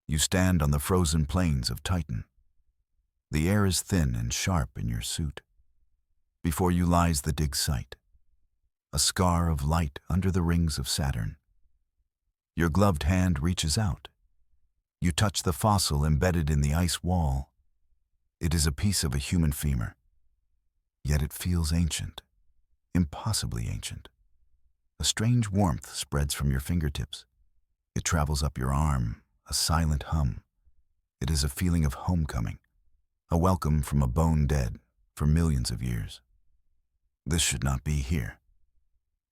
You stand on the frozen plains of Titan. The air is thin and sharp in your suit. Before you lies the dig site, a scar of light under the rings of Saturn. Your gloved hand reaches out. You touch the fossil embedded in the ice wall. It is a piece of a human femur, yet it feels ancient, impossibly ancient. A strange warmth spreads from your fingertips. It travels up your arm, a silent hum. It is a feeling of homecoming, a welcome from a bone dead for millions of years. This should not be here.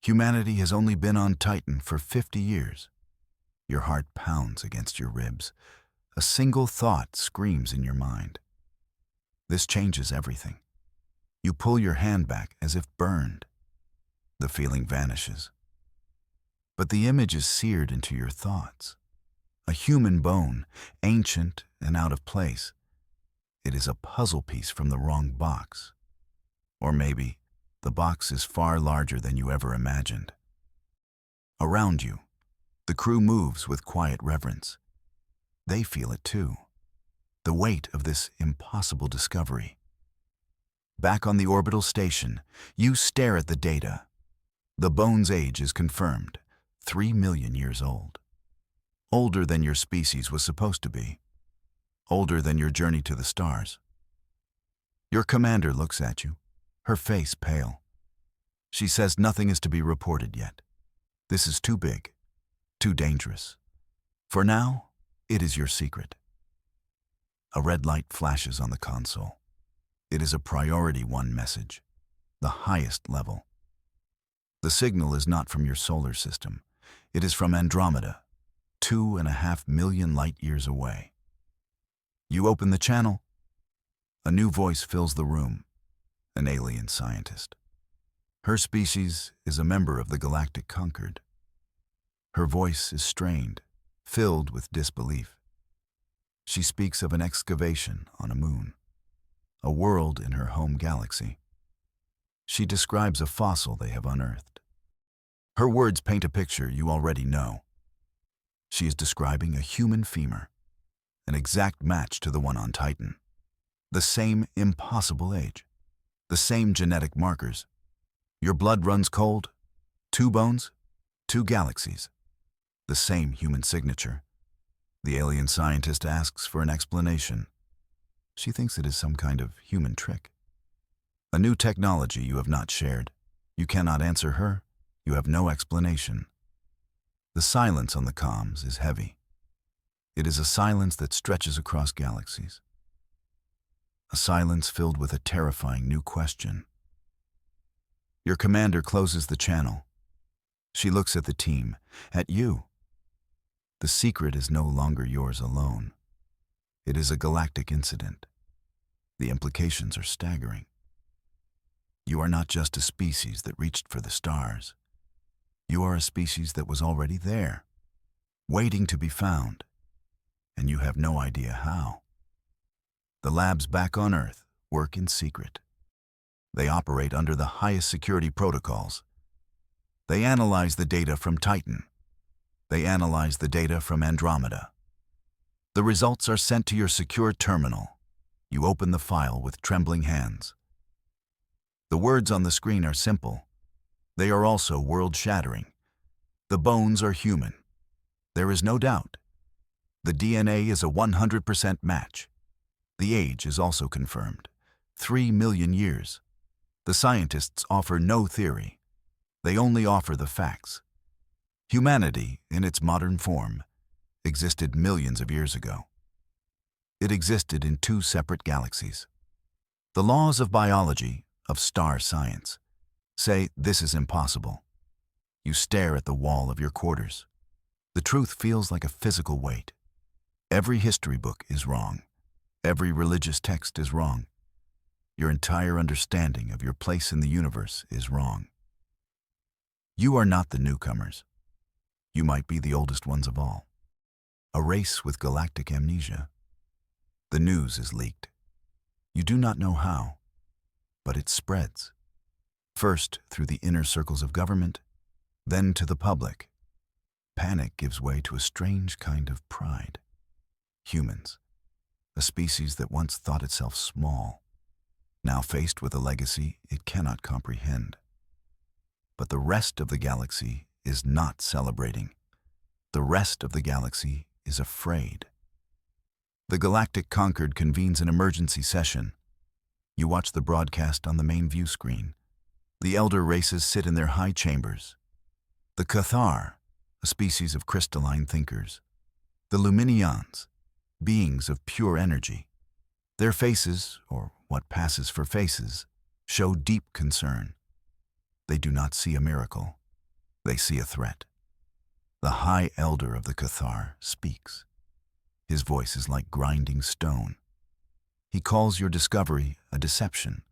Humanity has only been on Titan for 50 years. Your heart pounds against your ribs. A single thought screams in your mind. This changes everything. You pull your hand back as if burned. The feeling vanishes. But the image is seared into your thoughts. A human bone, ancient and out of place. It is a puzzle piece from the wrong box. Or maybe the box is far larger than you ever imagined. Around you, the crew moves with quiet reverence. They feel it too, the weight of this impossible discovery. Back on the orbital station, you stare at the data. The bone's age is confirmed, 3 million years old. Older than your species was supposed to be. Older than your journey to the stars. Your commander looks at you, her face pale. She says nothing is to be reported yet. This is too big, too dangerous. For now, it is your secret. A red light flashes on the console. It is a Priority 1 message, the highest level. The signal is not from your solar system. It is from Andromeda, 2.5 million light-years away. You open the channel. A new voice fills the room, an alien scientist. Her species is a member of the Galactic Concord. Her voice is strained, filled with disbelief. She speaks of an excavation on a moon, a world in her home galaxy. She describes a fossil they have unearthed. Her words paint a picture you already know. She is describing a human femur, an exact match to the one on Titan. The same impossible age, the same genetic markers. Your blood runs cold, 2 bones, 2 galaxies. The same human signature. The alien scientist asks for an explanation. She thinks it is some kind of human trick. A new technology you have not shared. You cannot answer her. You have no explanation. The silence on the comms is heavy. It is a silence that stretches across galaxies. A silence filled with a terrifying new question. Your commander closes the channel. She looks at the team, at you. The secret is no longer yours alone. It is a galactic incident. The implications are staggering. You are not just a species that reached for the stars. You are a species that was already there, waiting to be found, and you have no idea how. The labs back on Earth work in secret. They operate under the highest security protocols. They analyze the data from Titan. They analyze the data from Andromeda. The results are sent to your secure terminal. You open the file with trembling hands. The words on the screen are simple. They are also world-shattering. The bones are human. There is no doubt. The DNA is a 100% match. The age is also confirmed. 3 million years. The scientists offer no theory. They only offer the facts. Humanity, in its modern form, existed millions of years ago. It existed in 2 separate galaxies. The laws of biology, of star science, say this is impossible. You stare at the wall of your quarters. The truth feels like a physical weight. Every history book is wrong. Every religious text is wrong. Your entire understanding of your place in the universe is wrong. You are not the newcomers. You might be the oldest ones of all. A race with galactic amnesia. The news is leaked. You do not know how, but it spreads. First through the inner circles of government, then to the public. Panic gives way to a strange kind of pride. humans, a species that once thought itself small, now faced with a legacy it cannot comprehend. But the rest of the galaxy is not celebrating. The rest of the galaxy is afraid. The Galactic Concord convenes an emergency session. You watch the broadcast on the main view screen. The elder races sit in their high chambers. The Cathar, a species of crystalline thinkers. The Luminions, beings of pure energy. Their faces, or what passes for faces, show deep concern. They do not see a miracle. They see a threat. The High Elder of the Cathar speaks. His voice is like grinding stone. He calls your discovery a deception,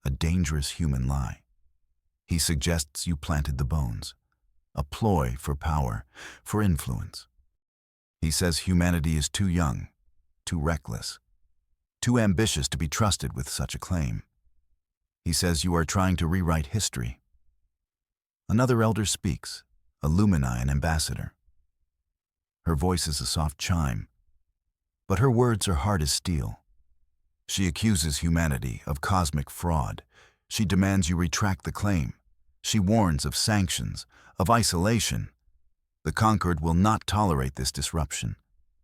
a dangerous human lie. He suggests you planted the bones, a ploy for power, for influence. He says humanity is too young, too reckless, too ambitious to be trusted with such a claim. He says you are trying to rewrite history. Another elder speaks, a Luminine ambassador. Her voice is a soft chime, but her words are hard as steel. She accuses humanity of cosmic fraud. She demands you retract the claim. She warns of sanctions, of isolation. The Concord will not tolerate this disruption.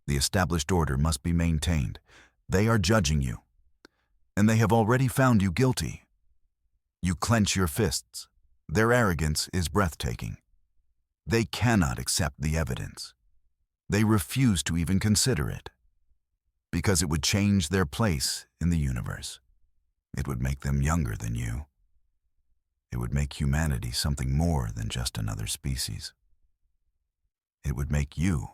The established order must be maintained. They are judging you, and they have already found you guilty. You clench your fists. Their arrogance is breathtaking. They cannot accept the evidence. They refuse to even consider it, because it would change their place in the universe. It would make them younger than you. It would make humanity something more than just another species. It would make you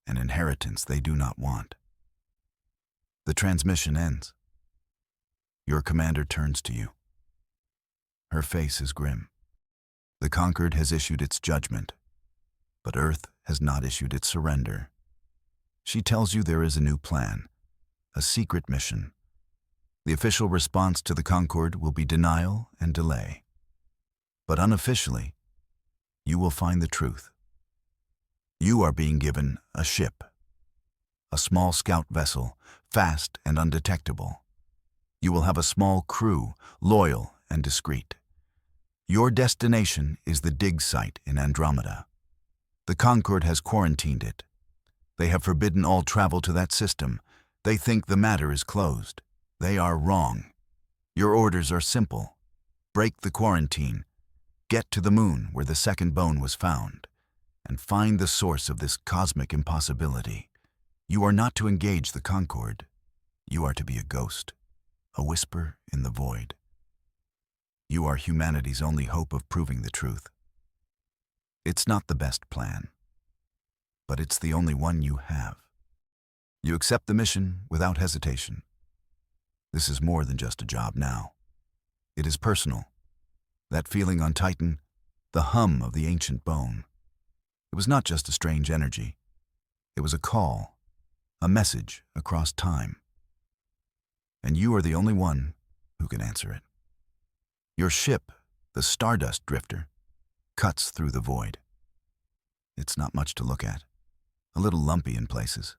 an inheritance they do not want. The transmission ends. Your commander turns to you. Her face is grim. The Concord has issued its judgment, but Earth has not issued its surrender. She tells you there is a new plan, a secret mission. The official response to the Concord will be denial and delay. But unofficially, you will find the truth. You are being given a ship, a small scout vessel, fast and undetectable. You will have a small crew, loyal and discreet. Your destination is the dig site in Andromeda. The Concord has quarantined it. They have forbidden all travel to that system. They think the matter is closed. They are wrong. Your orders are simple. Break the quarantine. Get to the moon where the second bone was found, and find the source of this cosmic impossibility. You are not to engage the Concord. You are to be a ghost, a whisper in the void. You are humanity's only hope of proving the truth. It's not the best plan, but it's the only one you have. You accept the mission without hesitation. This is more than just a job now. It is personal. That feeling on Titan, the hum of the ancient bone. It was not just a strange energy. It was a call, a message across time. And you are the only one who can answer it. Your ship, the Stardust Drifter, cuts through the void. It's not much to look at, a little lumpy in places,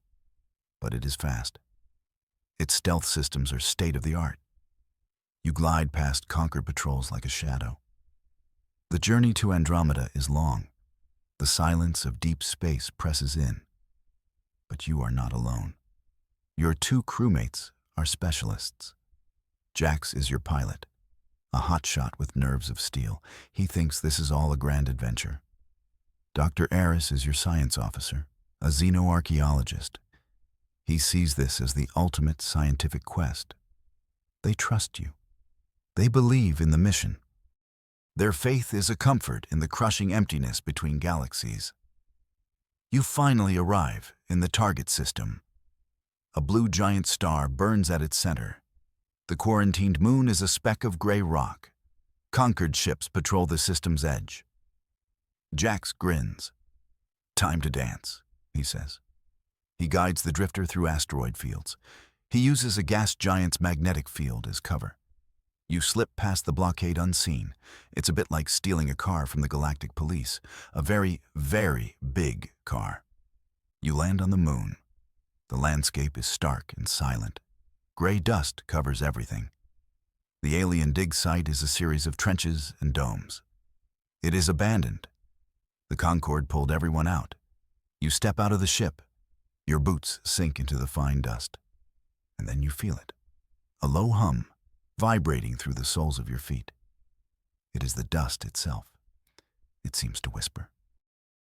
but it is fast. Its stealth systems are state-of-the-art. You glide past Concord patrols like a shadow. The journey to Andromeda is long. The silence of deep space presses in. But you are not alone. Your two crewmates are specialists. Jax is your pilot, a hotshot with nerves of steel. He thinks this is all a grand adventure. Dr. Aris is your science officer, a xenoarchaeologist. He sees this as the ultimate scientific quest. They trust you. They believe in the mission. Their faith is a comfort in the crushing emptiness between galaxies. You finally arrive in the target system. A blue giant star burns at its center. The quarantined moon is a speck of gray rock. Concord ships patrol the system's edge. Jax grins. "Time to dance," he says. He guides the drifter through asteroid fields. He uses a gas giant's magnetic field as cover. You slip past the blockade unseen. It's a bit like stealing a car from the Galactic Police, a very, very big car. You land on the moon. The landscape is stark and silent. Gray dust covers everything. The alien dig site is a series of trenches and domes. It is abandoned. The Concorde pulled everyone out. You step out of the ship. Your boots sink into the fine dust. And then you feel it. A low hum, vibrating through the soles of your feet. It is the dust itself. It seems to whisper.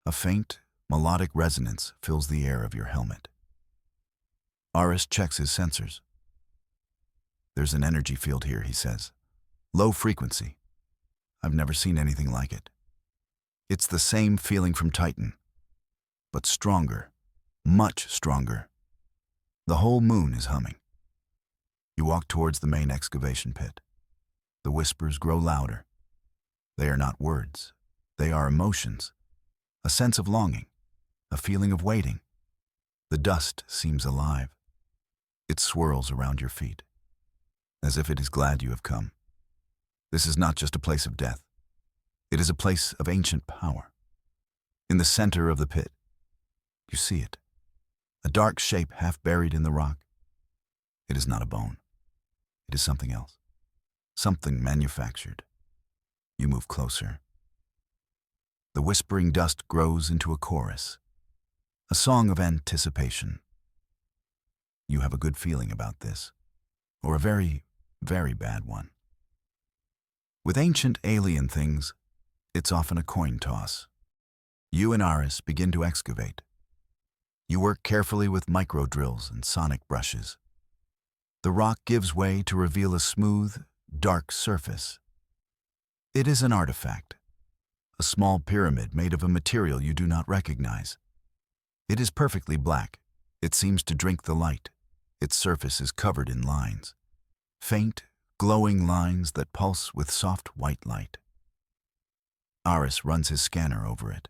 A faint, melodic resonance fills the air of your helmet. Aris checks his sensors. There's an energy field here, he says. Low frequency. I've never seen anything like it. It's the same feeling from Titan, but stronger, much stronger. The whole moon is humming. You walk towards the main excavation pit. The whispers grow louder. They are not words. They are emotions. A sense of longing. A feeling of waiting. The dust seems alive. It swirls around your feet, as if it is glad you have come. This is not just a place of death. It is a place of ancient power. In the center of the pit, you see it. A dark shape half buried in the rock. It is not a bone. It is something else. Something manufactured. You move closer. The whispering dust grows into a chorus. A song of anticipation. You have a good feeling about this, or a very, very bad one. With ancient alien things, it's often a coin toss. You and Aris begin to excavate. You work carefully with micro drills and sonic brushes. The rock gives way to reveal a smooth, dark surface. It is an artifact, a small pyramid made of a material you do not recognize. It is perfectly black. It seems to drink the light. Its surface is covered in lines. Faint, glowing lines that pulse with soft white light. Aris runs his scanner over it.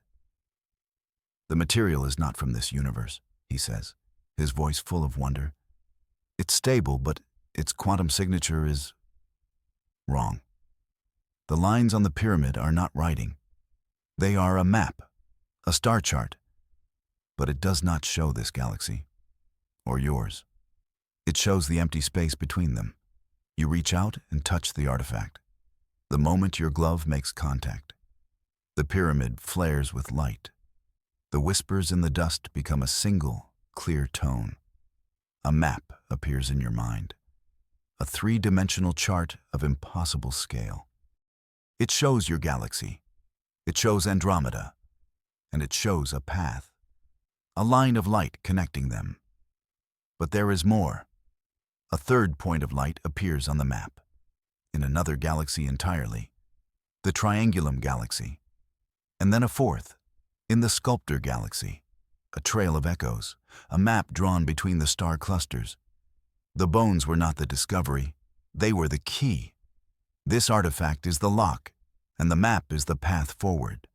The material is not from this universe, he says, his voice full of wonder. It's stable, but its quantum signature is wrong. The lines on the pyramid are not writing. They are a map, a star chart. But it does not show this galaxy, or yours. It shows the empty space between them. You reach out and touch the artifact. The moment your glove makes contact, the pyramid flares with light. The whispers in the dust become a single, clear tone. A map appears in your mind. A three-dimensional chart of impossible scale. It shows your galaxy. It shows Andromeda. And it shows a path. A line of light connecting them. But there is more. A third point of light appears on the map, in another galaxy entirely, the Triangulum Galaxy, and then a fourth, in the Sculptor Galaxy, a trail of echoes, a map drawn between the star clusters. The bones were not the discovery, they were the key. This artifact is the lock, and the map is the path forward.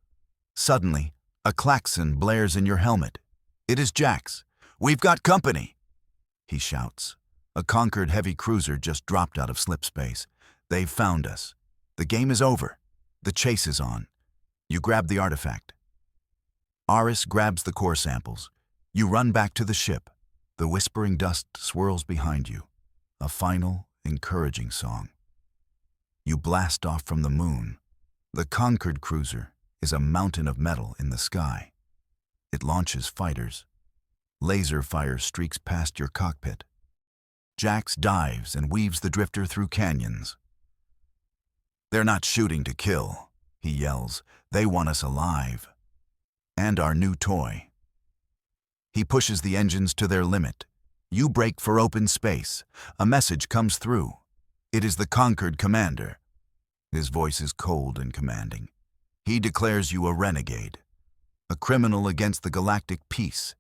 Suddenly, a klaxon blares in your helmet. It is Jax. "We've got company!" he shouts. A Concorde heavy cruiser just dropped out of slip space. They've found us. The game is over. The chase is on. You grab the artifact. Aris grabs the core samples. You run back to the ship. The whispering dust swirls behind you. A final, encouraging song. You blast off from the moon. The Concorde cruiser is a mountain of metal in the sky. It launches fighters. Laser fire streaks past your cockpit. Jax dives and weaves the drifter through canyons. "They're not shooting to kill," he yells. "They want us alive. And our new toy." He pushes the engines to their limit. You brake for open space. A message comes through. It is the Concorde commander. His voice is cold and commanding. He declares you a renegade, a criminal against the galactic peace.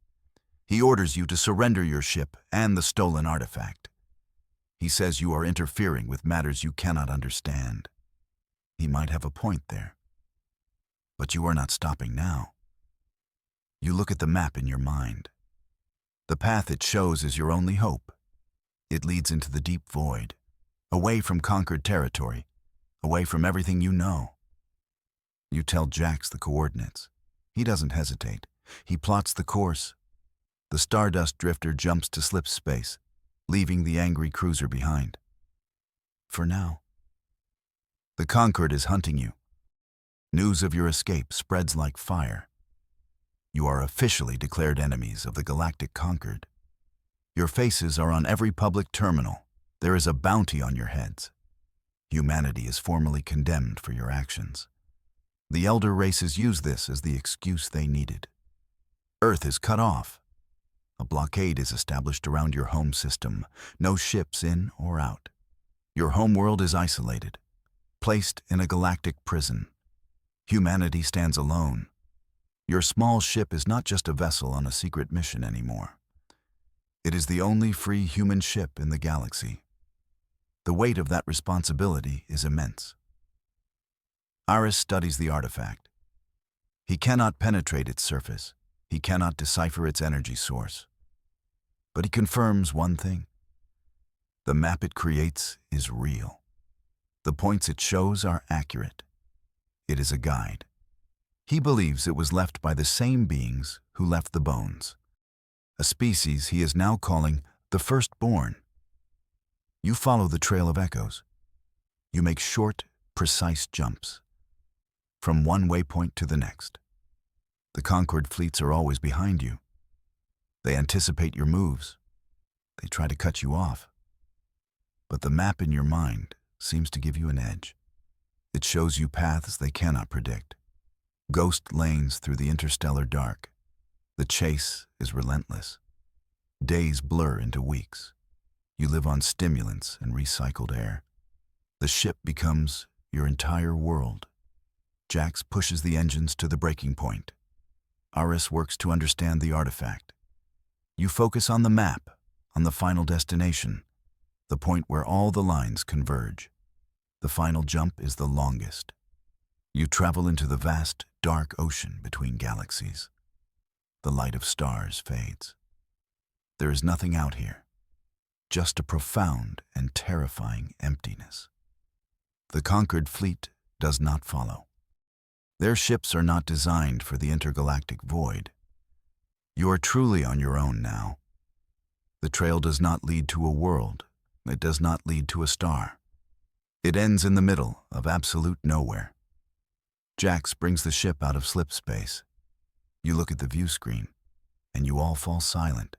He orders you to surrender your ship and the stolen artifact. He says you are interfering with matters you cannot understand. He might have a point there. But you are not stopping now. You look at the map in your mind. The path it shows is your only hope. It leads into the deep void, away from conquered territory, away from everything you know. You tell Jax the coordinates. He doesn't hesitate. He plots the course. The Stardust Drifter jumps to slip space, leaving the angry cruiser behind. For now. The Concorde is hunting you. News of your escape spreads like fire. You are officially declared enemies of the Galactic Concorde. Your faces are on every public terminal. There is a bounty on your heads. Humanity is formally condemned for your actions. The elder races use this as the excuse they needed. Earth is cut off. A blockade is established around your home system. No ships in or out. Your homeworld is isolated, placed in a galactic prison. Humanity stands alone. Your small ship is not just a vessel on a secret mission anymore. It is the only free human ship in the galaxy. The weight of that responsibility is immense. Aris studies the artifact. He cannot penetrate its surface. He cannot decipher its energy source. But he confirms one thing. The map it creates is real. The points it shows are accurate. It is a guide. He believes it was left by the same beings who left the bones, a species he is now calling the Firstborn. You follow the trail of echoes. You make short, precise jumps, from one waypoint to the next. The Concorde fleets are always behind you. They anticipate your moves. They try to cut you off. But the map in your mind seems to give you an edge. It shows you paths they cannot predict. Ghost lanes through the interstellar dark. The chase is relentless. Days blur into weeks. You live on stimulants and recycled air. The ship becomes your entire world. Jax pushes the engines to the breaking point. Aris works to understand the artifact. You focus on the map, on the final destination, the point where all the lines converge. The final jump is the longest. You travel into the vast, dark ocean between galaxies. The light of stars fades. There is nothing out here, just a profound and terrifying emptiness. The Concorde fleet does not follow. Their ships are not designed for the intergalactic void. You are truly on your own now. The trail does not lead to a world. It does not lead to a star. It ends in the middle of absolute nowhere. Jax brings the ship out of slip space. You look at the view screen, and you all fall silent.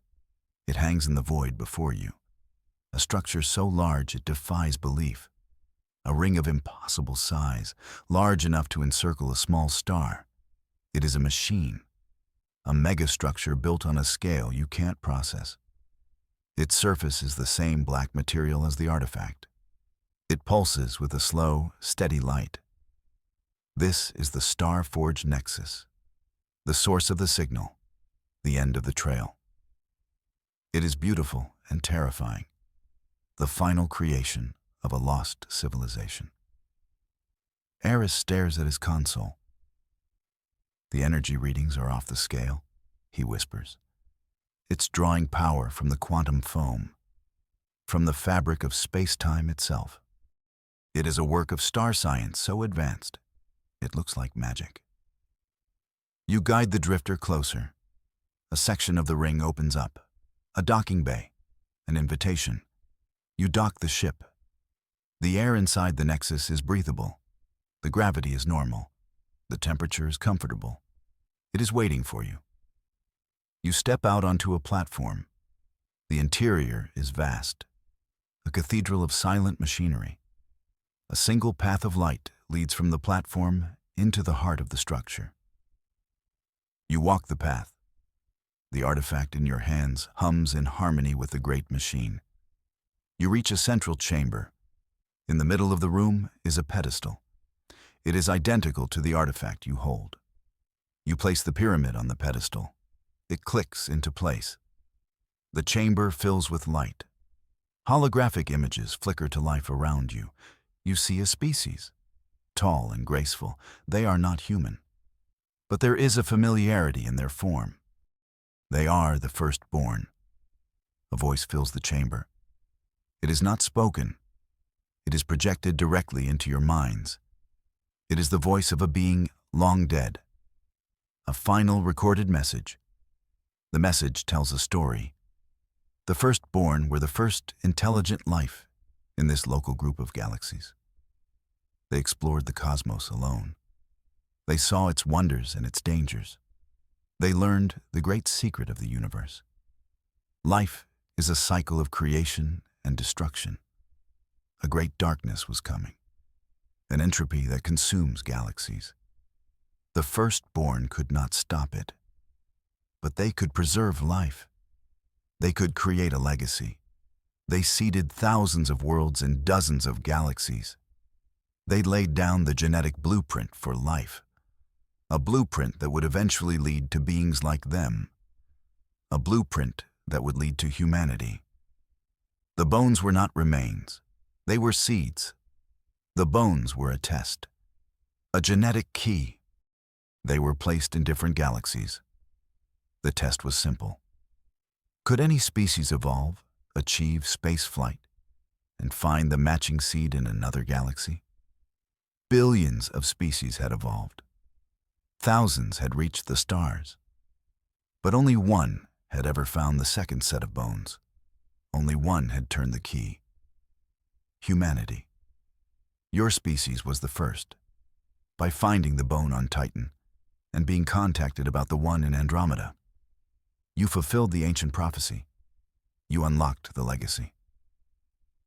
It hangs in the void before you, a structure so large it defies belief. A ring of impossible size, large enough to encircle a small star. It is a machine, a megastructure built on a scale you can't process. Its surface is the same black material as the artifact. It pulses with a slow, steady light. This is the star-forged nexus, the source of the signal, the end of the trail. It is beautiful and terrifying, the final creation of a lost civilization. Aris stares at his console. The energy readings are off the scale, he whispers. It's drawing power from the quantum foam, from the fabric of space-time itself. It is a work of star science so advanced, it looks like magic. You guide the drifter closer. A section of the ring opens up, a docking bay, an invitation. You dock the ship. The air inside the nexus is breathable. The gravity is normal. The temperature is comfortable. It is waiting for you. You step out onto a platform. The interior is vast, a cathedral of silent machinery. A single path of light leads from the platform into the heart of the structure. You walk the path. The artifact in your hands hums in harmony with the great machine. You reach a central chamber. In the middle of the room is a pedestal. It is identical to the artifact you hold. You place the pyramid on the pedestal. It clicks into place. The chamber fills with light. Holographic images flicker to life around you. You see a species, tall and graceful. They are not human. But there is a familiarity in their form. They are the Firstborn. A voice fills the chamber. It is not spoken. It is projected directly into your minds. It is the voice of a being long dead. A final recorded message. The message tells a story. The firstborn were the first intelligent life in this local group of galaxies. They explored the cosmos alone. They saw its wonders and its dangers. They learned the great secret of the universe. Life is a cycle of creation and destruction. A great darkness was coming, an entropy that consumes galaxies. The firstborn could not stop it, but they could preserve life. They could create a legacy. They seeded thousands of worlds and dozens of galaxies. They laid down the genetic blueprint for life, a blueprint that would eventually lead to beings like them, a blueprint that would lead to humanity. The bones were not remains. They were seeds. The bones were a test, a genetic key. They were placed in different galaxies. The test was simple. Could any species evolve, achieve space flight, and find the matching seed in another galaxy? Billions of species had evolved. Thousands had reached the stars. But only one had ever found the second set of bones. Only one had turned the key. Humanity. Your species was the first. By finding the bone on Titan and being contacted about the one in Andromeda, you fulfilled the ancient prophecy. You unlocked the legacy.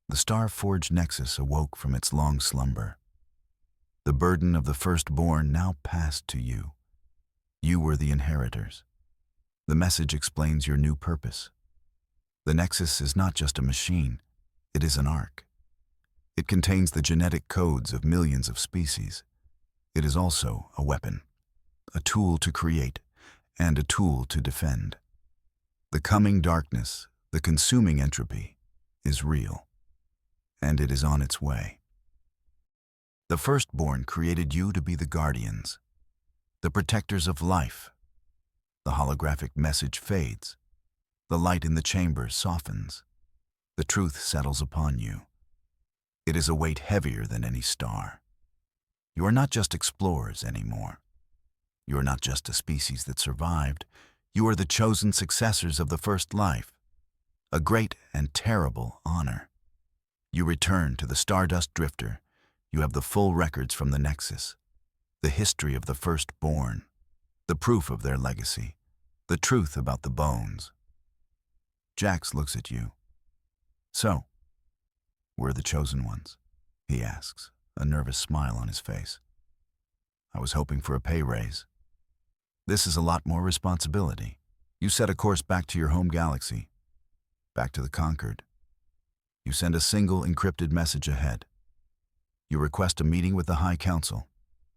The star-forged nexus awoke from its long slumber. The burden of the firstborn now passed to you. You were the inheritors. The message explains your new purpose. The nexus is not just a machine, it is an ark. It contains the genetic codes of millions of species. It is also a weapon, a tool to create, and a tool to defend. The coming darkness, the consuming entropy, is real, and it is on its way. The firstborn created you to be the guardians, the protectors of life. The holographic message fades. The light in the chamber softens. The truth settles upon you. It is a weight heavier than any star. You are not just explorers anymore. You are not just a species that survived. You are the chosen successors of the first life. A great and terrible honor. You return to the Stardust Drifter. You have the full records from the Nexus, the history of the firstborn, the proof of their legacy, the truth about the bones. Jax looks at you. So, we're the chosen ones, he asks, a nervous smile on his face. I was hoping for a pay raise. This is a lot more responsibility. You set a course back to your home galaxy, back to the Concord. You send a single encrypted message ahead. You request a meeting with the High Council.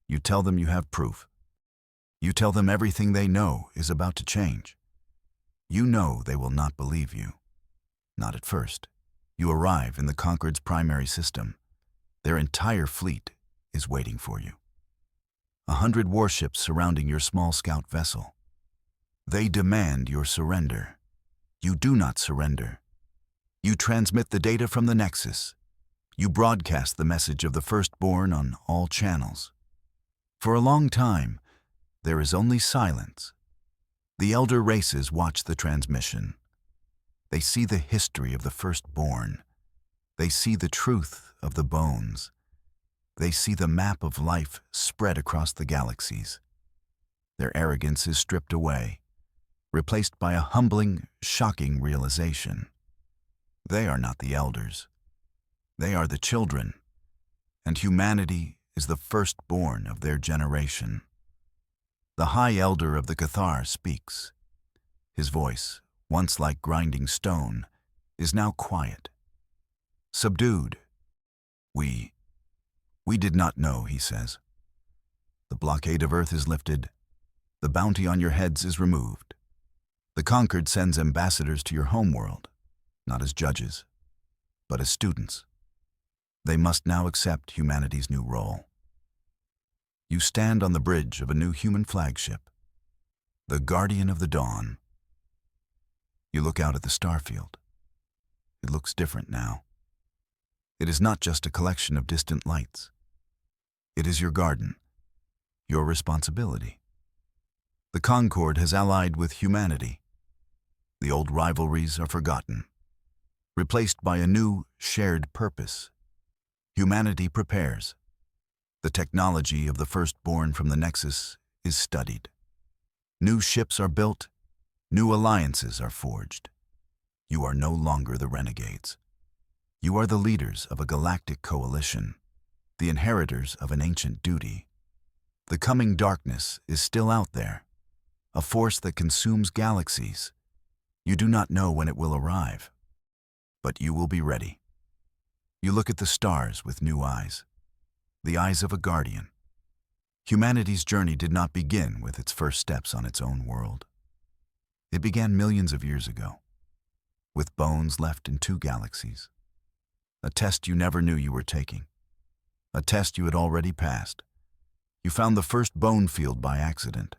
You tell them you have proof. You tell them everything they know is about to change. You know they will not believe you. Not at first. You arrive in the Concord's primary system. Their entire fleet is waiting for you. 100 warships surrounding your small scout vessel. They demand your surrender. You do not surrender. You transmit the data from the Nexus. You broadcast the message of the firstborn on all channels. For a long time, there is only silence. The elder races watch the transmission. They see the history of the firstborn. They see the truth of the bones. They see the map of life spread across the galaxies. Their arrogance is stripped away, replaced by a humbling, shocking realization. They are not the elders. They are the children, and humanity is the firstborn of their generation. The High Elder of the Cathar speaks. His voice, once like grinding stone, is now quiet, subdued. We did not know, he says. The blockade of Earth is lifted. The bounty on your heads is removed. The Concord sends ambassadors to your homeworld, not as judges, but as students. They must now accept humanity's new role. You stand on the bridge of a new human flagship, the Guardian of the Dawn. You look out at the starfield. It looks different now. It is not just a collection of distant lights. It is your garden, your responsibility. The Concord has allied with humanity. The old rivalries are forgotten, replaced by a new, shared purpose. Humanity prepares. The technology of the firstborn from the Nexus is studied. New ships are built, new alliances are forged. You are no longer the renegades. You are the leaders of a galactic coalition, the inheritors of an ancient duty. The coming darkness is still out there, a force that consumes galaxies. You do not know when it will arrive, but you will be ready. You look at the stars with new eyes, the eyes of a guardian. Humanity's journey did not begin with its first steps on its own world. It began millions of years ago, with bones left in 2 galaxies. A test you never knew you were taking. A test you had already passed. You found the first bone field by accident.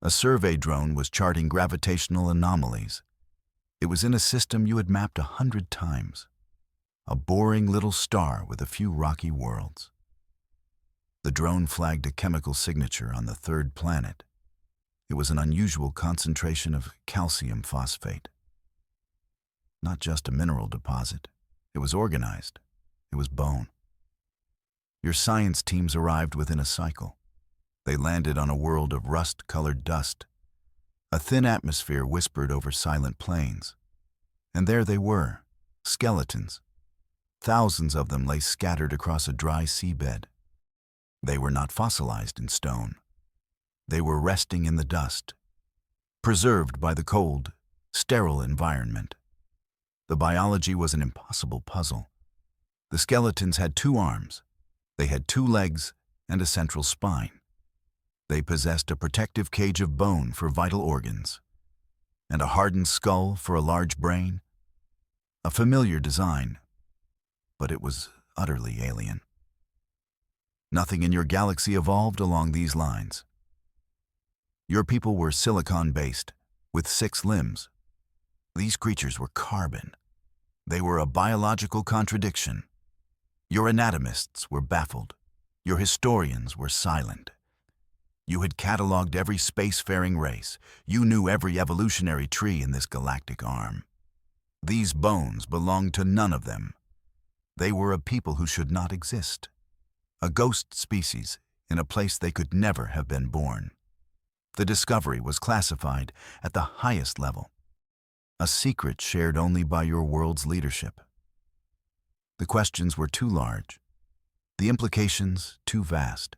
A survey drone was charting gravitational anomalies. It was in a system you had mapped 100 times. A boring little star with a few rocky worlds. The drone flagged a chemical signature on the 3rd planet. It was an unusual concentration of calcium phosphate. Not just a mineral deposit. It was organized. It was bone. Your science teams arrived within a cycle. They landed on a world of rust-colored dust. A thin atmosphere whispered over silent plains. And there they were, skeletons. Thousands of them lay scattered across a dry seabed. They were not fossilized in stone. They were resting in the dust, preserved by the cold, sterile environment. The biology was an impossible puzzle. The skeletons had 2 arms. They had 2 legs and a central spine. They possessed a protective cage of bone for vital organs, and a hardened skull for a large brain. A familiar design, but it was utterly alien. Nothing in your galaxy evolved along these lines. Your people were silicon-based, with 6 limbs. These creatures were carbon. They were a biological contradiction. Your anatomists were baffled. Your historians were silent. You had cataloged every spacefaring race. You knew every evolutionary tree in this galactic arm. These bones belonged to none of them. They were a people who should not exist. A ghost species in a place they could never have been born. The discovery was classified at the highest level. A secret shared only by your world's leadership. The questions were too large. The implications too vast.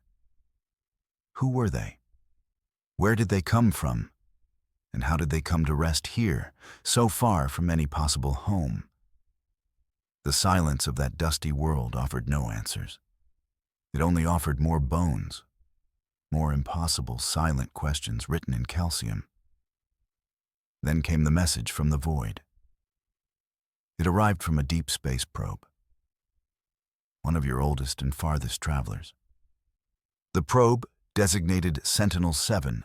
Who were they? Where did they come from? And how did they come to rest here, so far from any possible home? The silence of that dusty world offered no answers. It only offered more bones, more impossible silent questions written in calcium. Then came the message from the void. It arrived from a deep space probe, one of your oldest and farthest travelers. The probe, designated Sentinel-7,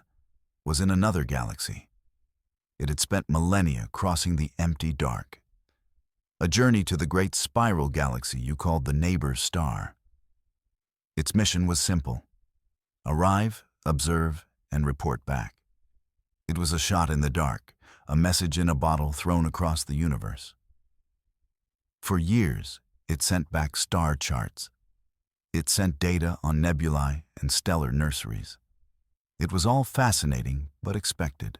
was in another galaxy. It had spent millennia crossing the empty dark, a journey to the great spiral galaxy you called the neighbor star. Its mission was simple: arrive, observe, and report back. It was a shot in the dark, a message in a bottle thrown across the universe. For years, it sent back star charts. It sent data on nebulae and stellar nurseries. It was all fascinating but expected.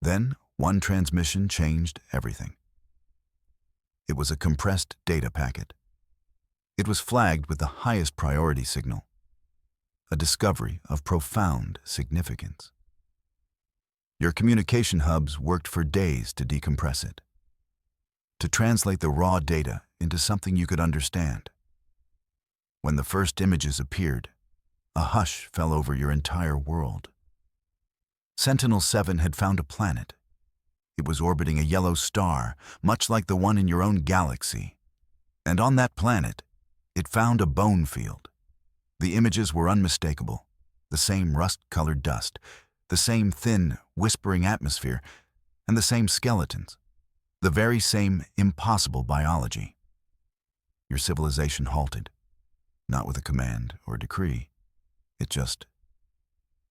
Then, one transmission changed everything. It was a compressed data packet. It was flagged with the highest priority signal, a discovery of profound significance. Your communication hubs worked for days to decompress it, to translate the raw data into something you could understand. When the first images appeared, a hush fell over your entire world. Sentinel-7 had found a planet. It was orbiting a yellow star, much like the one in your own galaxy. And on that planet, it found a bone field. The images were unmistakable. The same rust-colored dust, the same thin, whispering atmosphere, and the same skeletons. The very same impossible biology. Your civilization halted, not with a command or decree. It just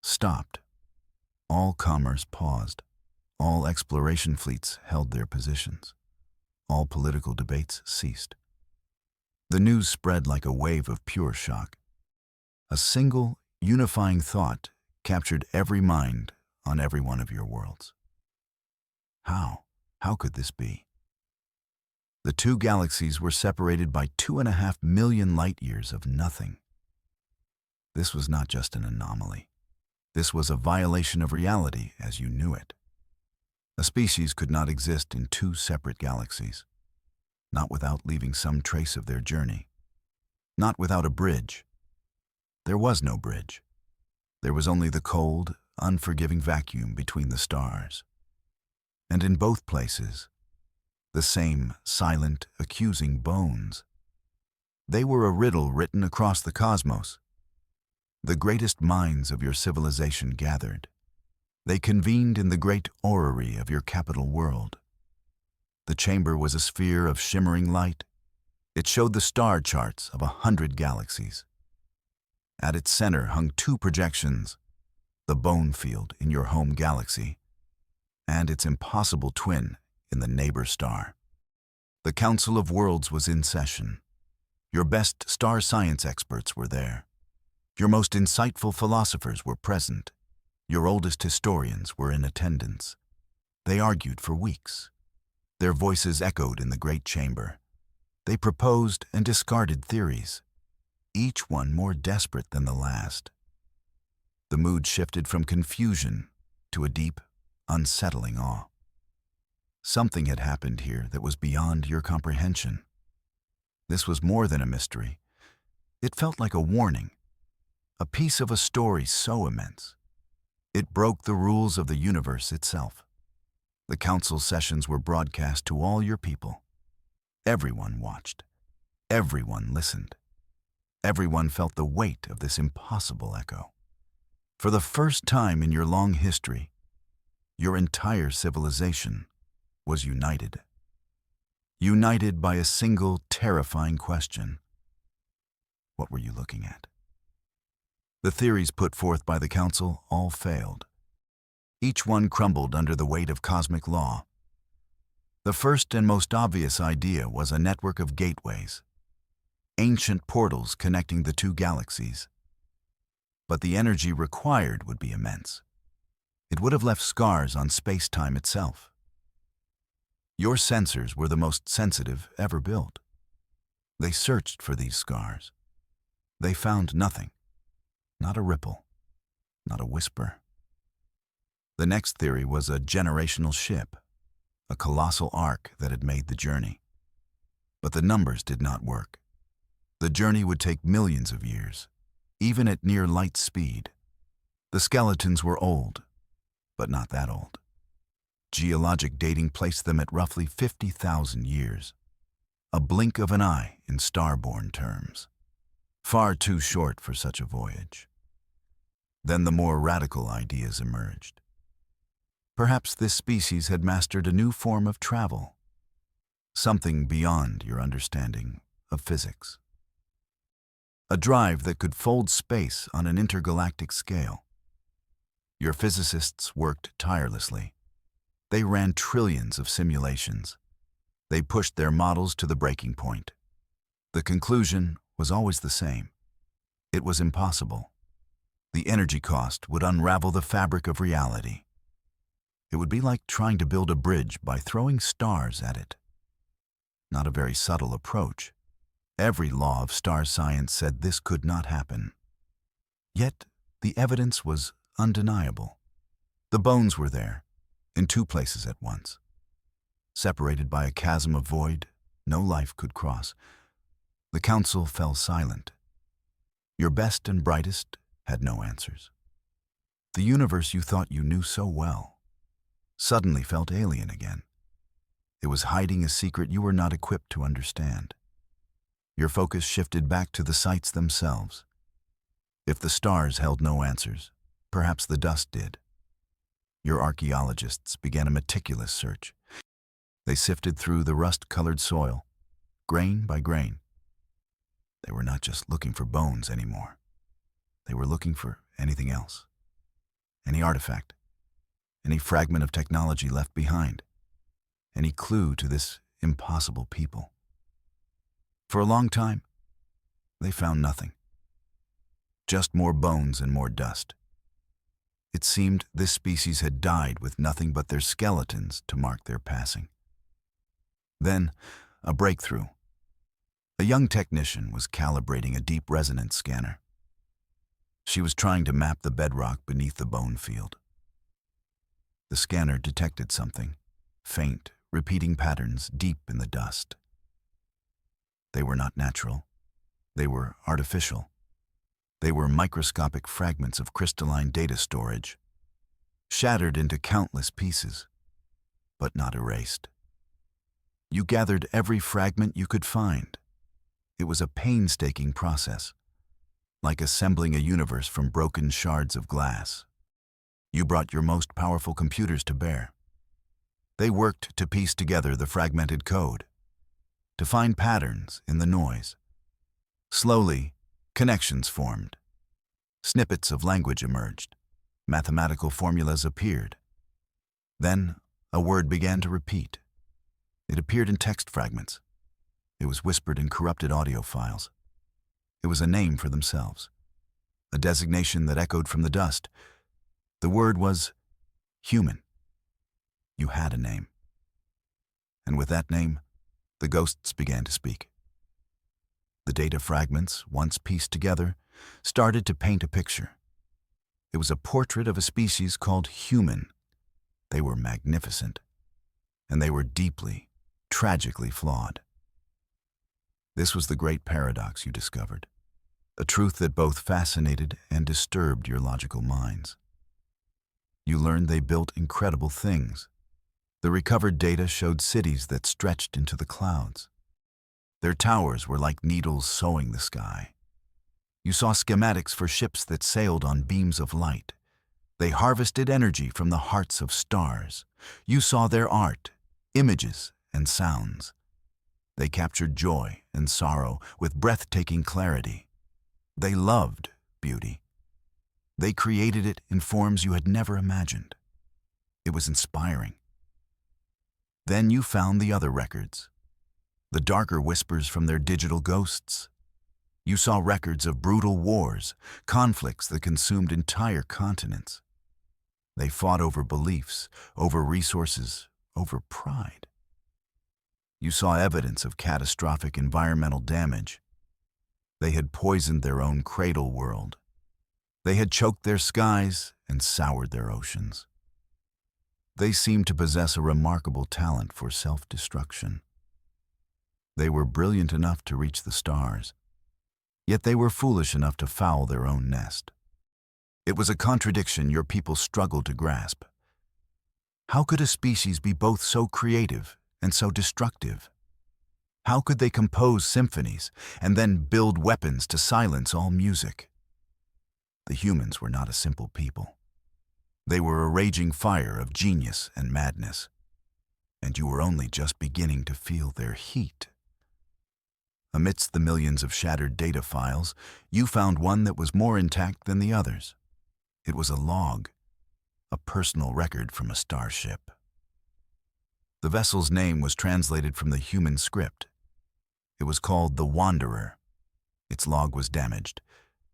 stopped. All commerce paused. All exploration fleets held their positions. All political debates ceased. The news spread like a wave of pure shock. A single, unifying thought captured every mind on every one of your worlds. How? How could this be? The two galaxies were separated by 2.5 million light-years of nothing. This was not just an anomaly. This was a violation of reality as you knew it. A species could not exist in two separate galaxies, not without leaving some trace of their journey, not without a bridge. There was no bridge. There was only the cold, unforgiving vacuum between the stars. And in both places, the same silent, accusing bones. They were a riddle written across the cosmos. The greatest minds of your civilization gathered. They convened in the great orrery of your capital world. The chamber was a sphere of shimmering light. It showed the star charts of 100 galaxies. At its center hung two projections, the bone field in your home galaxy and its impossible twin in the neighbor star. The Council of Worlds was in session. Your best star science experts were there. Your most insightful philosophers were present. Your oldest historians were in attendance. They argued for weeks. Their voices echoed in the great chamber. They proposed and discarded theories, each one more desperate than the last. The mood shifted from confusion to a deep, unsettling awe. Something had happened here that was beyond your comprehension. This was more than a mystery. It felt like a warning, a piece of a story so immense. It broke the rules of the universe itself. The council sessions were broadcast to all your people. Everyone watched. Everyone listened. Everyone felt the weight of this impossible echo. For the first time in your long history, your entire civilization was united. United by a single terrifying question. What were you looking at? The theories put forth by the council all failed. Each one crumbled under the weight of cosmic law. The first and most obvious idea was a network of gateways, ancient portals connecting the two galaxies. But the energy required would be immense. It would have left scars on space-time itself. Your sensors were the most sensitive ever built. They searched for these scars. They found nothing, not a ripple, not a whisper. The next theory was a generational ship, a colossal ark that had made the journey. But the numbers did not work. The journey would take millions of years, even at near light speed. The skeletons were old, but not that old. Geologic dating placed them at roughly 50,000 years, a blink of an eye in starborn terms. Far too short for such a voyage. Then the more radical ideas emerged. Perhaps this species had mastered a new form of travel, something beyond your understanding of physics. A drive that could fold space on an intergalactic scale. Your physicists worked tirelessly. They ran trillions of simulations. They pushed their models to the breaking point. The conclusion was always the same. It was impossible. The energy cost would unravel the fabric of reality. It would be like trying to build a bridge by throwing stars at it. Not a very subtle approach. Every law of star science said this could not happen. Yet, the evidence was undeniable. The bones were there, in two places at once. Separated by a chasm of void, no life could cross. The council fell silent. Your best and brightest had no answers. The universe you thought you knew so well suddenly felt alien again. It was hiding a secret you were not equipped to understand. Your focus shifted back to the sights themselves. If the stars held no answers, perhaps the dust did. Your archaeologists began a meticulous search. They sifted through the rust-colored soil, grain by grain. They were not just looking for bones anymore. They were looking for anything else. Any artifact, any fragment of technology left behind, any clue to this impossible people. For a long time, they found nothing. Just more bones and more dust. It seemed this species had died with nothing but their skeletons to mark their passing. Then, a breakthrough. A young technician was calibrating a deep resonance scanner. She was trying to map the bedrock beneath the bone field. The scanner detected something, faint, repeating patterns deep in the dust. They were not natural. They were artificial. They were microscopic fragments of crystalline data storage, shattered into countless pieces, but not erased. You gathered every fragment you could find. It was a painstaking process, like assembling a universe from broken shards of glass. You brought your most powerful computers to bear. They worked to piece together the fragmented code, to find patterns in the noise. Slowly, connections formed. Snippets of language emerged. Mathematical formulas appeared. Then, a word began to repeat. It appeared in text fragments. It was whispered in corrupted audio files. It was a name for themselves, a designation that echoed from the dust. The word was human. You had a name. And with that name, the ghosts began to speak. The data fragments, once pieced together, started to paint a picture. It was a portrait of a species called human. They were magnificent, and they were deeply, tragically flawed. This was the great paradox you discovered, a truth that both fascinated and disturbed your logical minds. You learned they built incredible things. The recovered data showed cities that stretched into the clouds. Their towers were like needles sewing the sky. You saw schematics for ships that sailed on beams of light. They harvested energy from the hearts of stars. You saw their art, images, and sounds. They captured joy and sorrow with breathtaking clarity. They loved beauty. They created it in forms you had never imagined. It was inspiring. Then you found the other records, the darker whispers from their digital ghosts. You saw records of brutal wars, conflicts that consumed entire continents. They fought over beliefs, over resources, over pride. You saw evidence of catastrophic environmental damage. They had poisoned their own cradle world. They had choked their skies and soured their oceans. They seemed to possess a remarkable talent for self-destruction. They were brilliant enough to reach the stars, yet they were foolish enough to foul their own nest. It was a contradiction your people struggled to grasp. How could a species be both so creative and so destructive? How could they compose symphonies and then build weapons to silence all music? The humans were not a simple people. They were a raging fire of genius and madness, and you were only just beginning to feel their heat. Amidst the millions of shattered data files, you found one that was more intact than the others. It was a log, a personal record from a starship. The vessel's name was translated from the human script. It was called the Wanderer. Its log was damaged.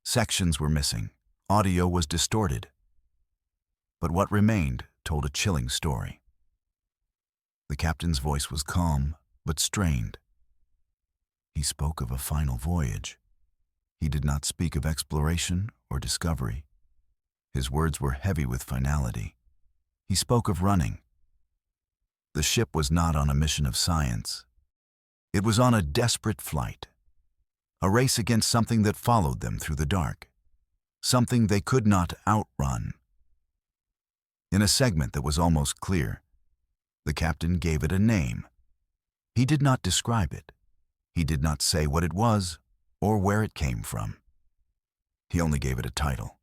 Sections were missing. Audio was distorted. But what remained told a chilling story. The captain's voice was calm, but strained. He spoke of a final voyage. He did not speak of exploration or discovery. His words were heavy with finality. He spoke of running. The ship was not on a mission of science. It was on a desperate flight, a race against something that followed them through the dark, something they could not outrun. In a segment that was almost clear, the captain gave it a name. He did not describe it. He did not say what it was or where it came from. He only gave it a title,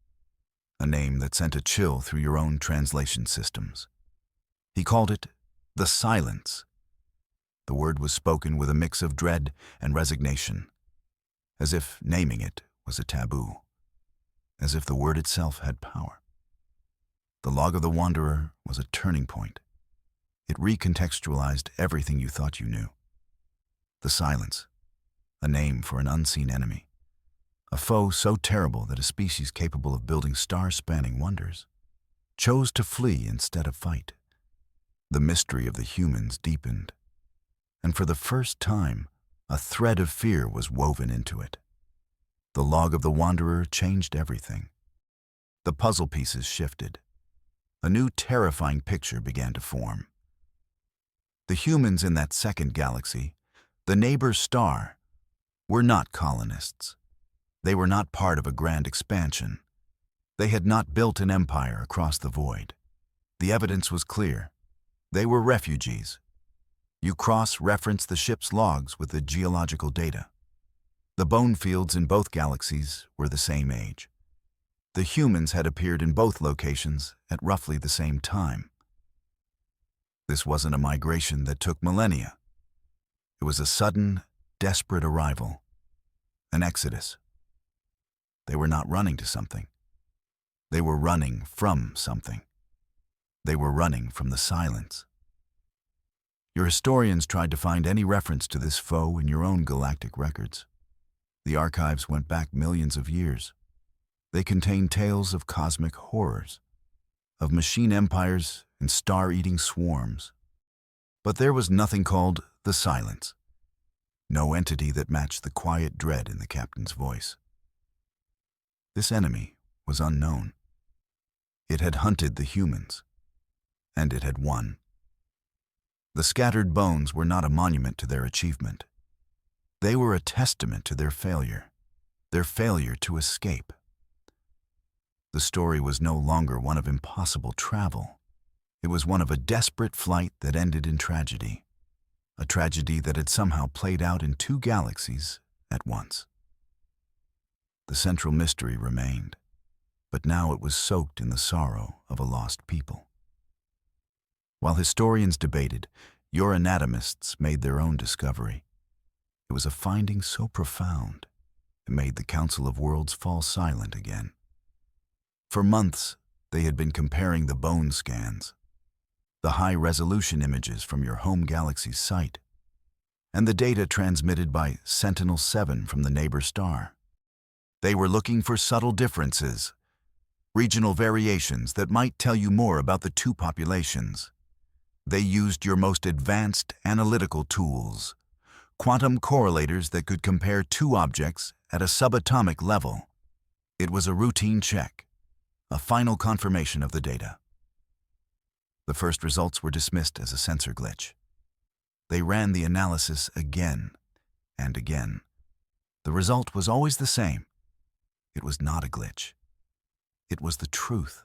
a name that sent a chill through your own translation systems. He called it the Silence. The word was spoken with a mix of dread and resignation, as if naming it was a taboo, as if the word itself had power. The log of the Wanderer was a turning point. It recontextualized everything you thought you knew. The silence, a name for an unseen enemy. A foe so terrible that a species capable of building star-spanning wonders chose to flee instead of fight. The mystery of the humans deepened, and for the first time, a thread of fear was woven into it. The log of the Wanderer changed everything. The puzzle pieces shifted. A new terrifying picture began to form. The humans in that second galaxy, the neighbor star, were not colonists. They were not part of a grand expansion. They had not built an empire across the void. The evidence was clear. They were refugees. You cross-reference the ship's logs with the geological data. The bone fields in both galaxies were the same age. The humans had appeared in both locations at roughly the same time. This wasn't a migration that took millennia. It was a sudden, desperate arrival, an exodus. They were not running to something. They were running from something. They were running from the silence. Your historians tried to find any reference to this foe in your own galactic records. The archives went back millions of years. They contained tales of cosmic horrors, of machine empires and star-eating swarms. But there was nothing called the silence. No entity that matched the quiet dread in the captain's voice. This enemy was unknown. It had hunted the humans, and it had won. The scattered bones were not a monument to their achievement. They were a testament to their failure to escape. The story was no longer one of impossible travel. It was one of a desperate flight that ended in tragedy, a tragedy that had somehow played out in two galaxies at once. The central mystery remained, but now it was soaked in the sorrow of a lost people. While historians debated, your anatomists made their own discovery. It was a finding so profound, it made the Council of Worlds fall silent again. For months, they had been comparing the bone scans, the high-resolution images from your home galaxy's site, and the data transmitted by Sentinel-7 from the neighbor star. They were looking for subtle differences, regional variations that might tell you more about the two populations. They used your most advanced analytical tools, quantum correlators that could compare two objects at a subatomic level. It was a routine check, a final confirmation of the data. The first results were dismissed as a sensor glitch. They ran the analysis again and again. The result was always the same. It was not a glitch. It was the truth.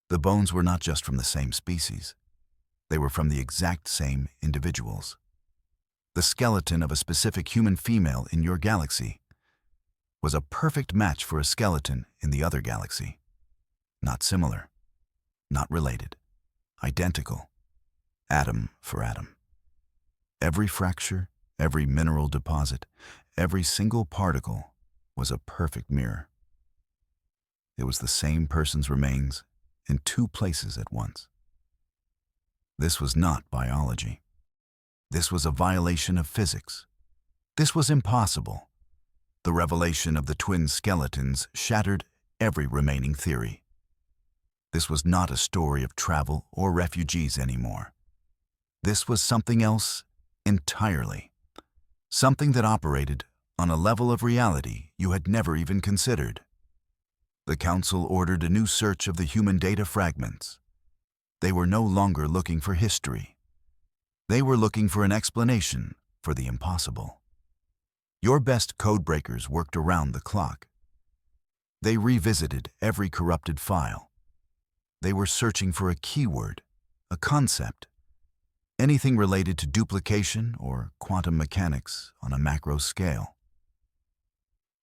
The bones were not just from the same species. They were from the exact same individuals. The skeleton of a specific human female in your galaxy was a perfect match for a skeleton in the other galaxy. Not similar, not related, identical, atom for atom. Every fracture, every mineral deposit, every single particle was a perfect mirror. It was the same person's remains in two places at once. This was not biology. This was a violation of physics. This was impossible. The revelation of the twin skeletons shattered every remaining theory. This was not a story of travel or refugees anymore. This was something else entirely. Something that operated on a level of reality you had never even considered. The Council ordered a new search of the human data fragments. They were no longer looking for history. They were looking for an explanation for the impossible. Your best codebreakers worked around the clock. They revisited every corrupted file. They were searching for a keyword, a concept, anything related to duplication or quantum mechanics on a macro scale.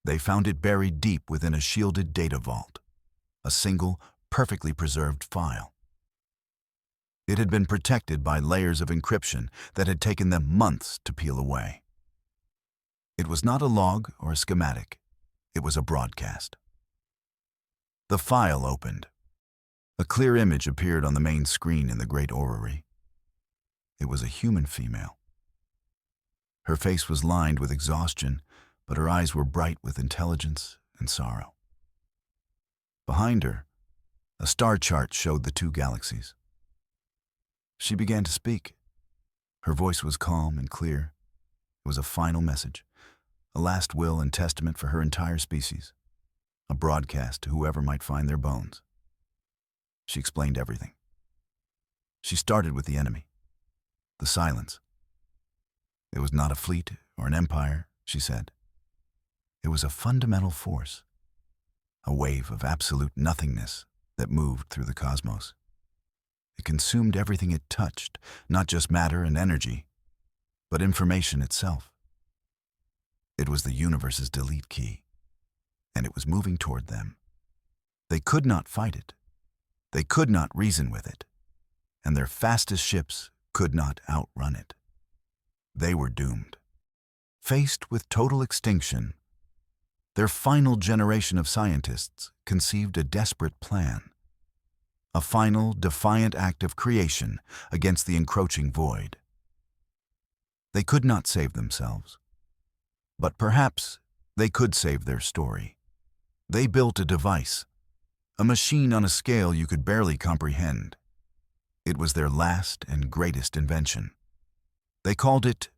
They found it buried deep within a shielded data vault, a single, perfectly preserved file. It had been protected by layers of encryption that had taken them months to peel away. It was not a log or a schematic. It was a broadcast. The file opened. A clear image appeared on the main screen in the great orrery. It was a human female. Her face was lined with exhaustion, but her eyes were bright with intelligence and sorrow. Behind her, a star chart showed the two galaxies. She began to speak. Her voice was calm and clear. It was a final message, a last will and testament for her entire species, a broadcast to whoever might find their bones. She explained everything. She started with the enemy, the silence. It was not a fleet or an empire, she said. It was a fundamental force, a wave of absolute nothingness that moved through the cosmos. It consumed everything it touched, not just matter and energy, but information itself. It was the universe's delete key, and it was moving toward them. They could not fight it. They could not reason with it, and their fastest ships could not outrun it. They were doomed. Faced with total extinction, their final generation of scientists conceived a desperate plan, a final, defiant act of creation against the encroaching void. They could not save themselves, but perhaps they could save their story. They built a device, a machine on a scale you could barely comprehend. It was their last and greatest invention. They called it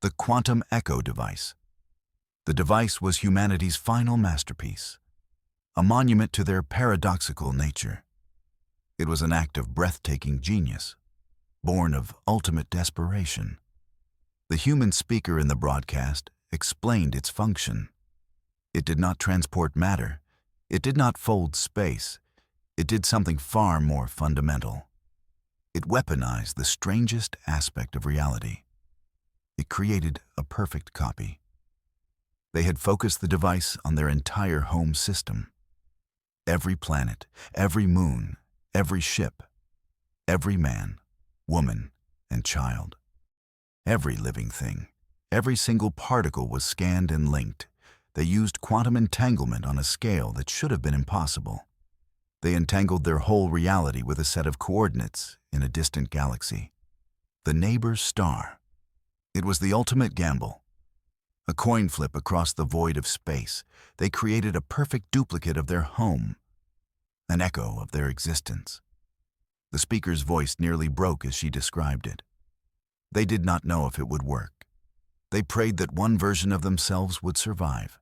the quantum echo device. The device was humanity's final masterpiece, a monument to their paradoxical nature. It was an act of breathtaking genius, born of ultimate desperation. The human speaker in the broadcast explained its function. It did not transport matter. It did not fold space. It did something far more fundamental. It weaponized the strangest aspect of reality. It created a perfect copy. They had focused the device on their entire home system. Every planet, every moon, every ship, every man, woman, and child. Every living thing, every single particle was scanned and linked. They used quantum entanglement on a scale that should have been impossible. They entangled their whole reality with a set of coordinates in a distant galaxy. The neighbor's star. It was the ultimate gamble. A coin flip across the void of space. They created a perfect duplicate of their home, an echo of their existence. The speaker's voice nearly broke as she described it. They did not know if it would work. They prayed that one version of themselves would survive.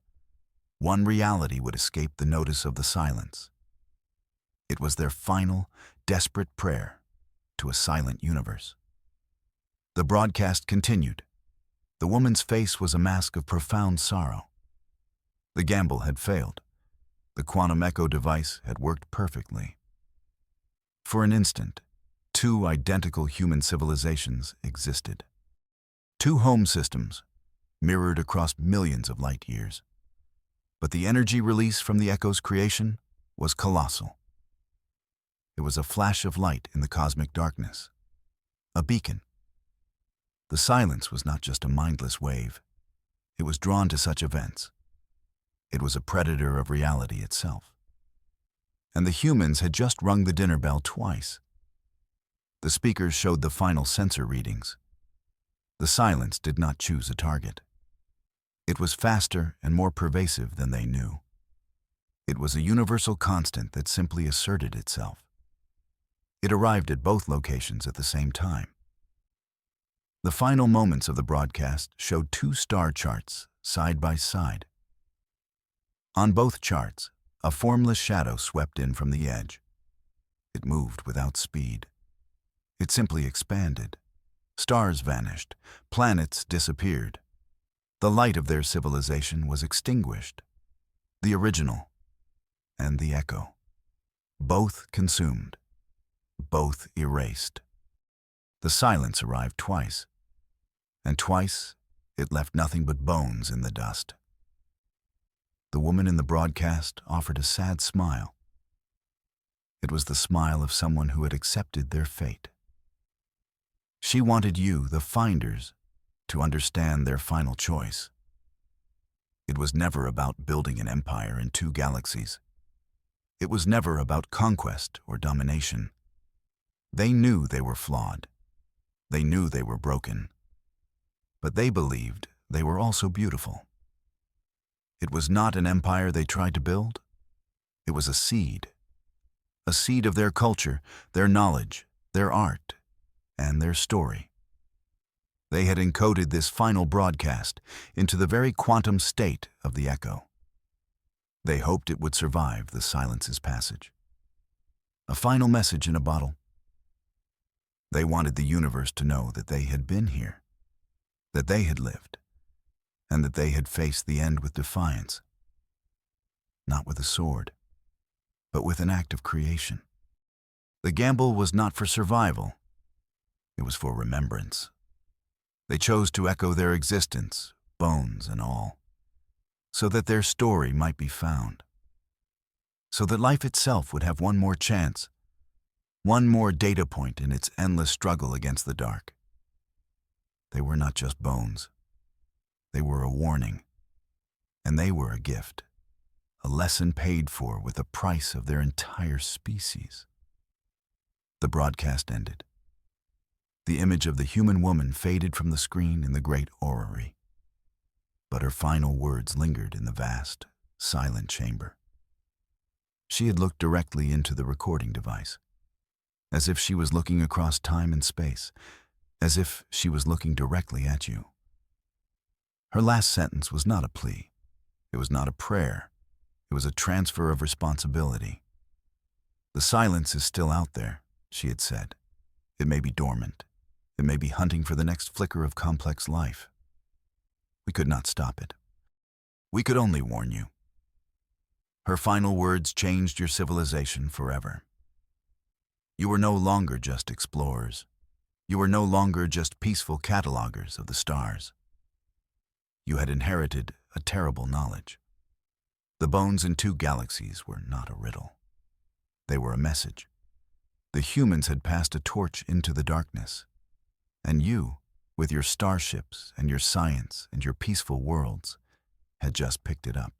One reality would escape the notice of the silence. It was their final, desperate prayer to a silent universe. The broadcast continued. The woman's face was a mask of profound sorrow. The gamble had failed. The quantum echo device had worked perfectly. For an instant, two identical human civilizations existed. Two home systems, mirrored across millions of light years. But the energy release from the echo's creation was colossal. It was a flash of light in the cosmic darkness, a beacon. The silence was not just a mindless wave. It was drawn to such events. It was a predator of reality itself. And the humans had just rung the dinner bell twice. The speakers showed the final sensor readings. The silence did not choose a target. It was faster and more pervasive than they knew. It was a universal constant that simply asserted itself. It arrived at both locations at the same time. The final moments of the broadcast showed two star charts side by side. On both charts, a formless shadow swept in from the edge. It moved without speed. It simply expanded. Stars vanished. Planets disappeared. The light of their civilization was extinguished. The original and the echo. Both consumed. Both erased. The silence arrived twice. And twice, it left nothing but bones in the dust. The woman in the broadcast offered a sad smile. It was the smile of someone who had accepted their fate. She wanted you, the finders, to understand their final choice. It was never about building an empire in two galaxies. It was never about conquest or domination. They knew they were flawed. They knew they were broken. But they believed they were also beautiful. It was not an empire they tried to build. It was a seed of their culture, their knowledge, their art, and their story. They had encoded this final broadcast into the very quantum state of the echo. They hoped it would survive the silence's passage. A final message in a bottle. They wanted the universe to know that they had been here, that they had lived, and that they had faced the end with defiance. Not with a sword, but with an act of creation. The gamble was not for survival. It was for remembrance. They chose to echo their existence, bones and all, so that their story might be found, so that life itself would have one more chance, one more data point in its endless struggle against the dark. They were not just bones. They were a warning, and they were a gift, a lesson paid for with the price of their entire species. The broadcast ended. The image of the human woman faded from the screen in the great orrery, but her final words lingered in the vast, silent chamber. She had looked directly into the recording device, as if she was looking across time and space, as if she was looking directly at you. Her last sentence was not a plea. It was not a prayer. It was a transfer of responsibility. The silence is still out there, she had said. It may be dormant. It may be hunting for the next flicker of complex life. We could not stop it. We could only warn you. Her final words changed your civilization forever. You were no longer just explorers. You were no longer just peaceful catalogers of the stars. You had inherited a terrible knowledge. The bones in 2 galaxies were not a riddle. They were a message. The humans had passed a torch into the darkness. And you, with your starships and your science and your peaceful worlds, had just picked it up.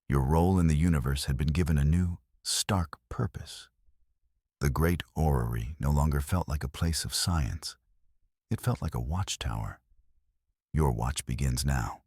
Your role in the universe had been given a new, stark purpose. The great orrery no longer felt like a place of science. It felt like a watchtower. Your watch begins now.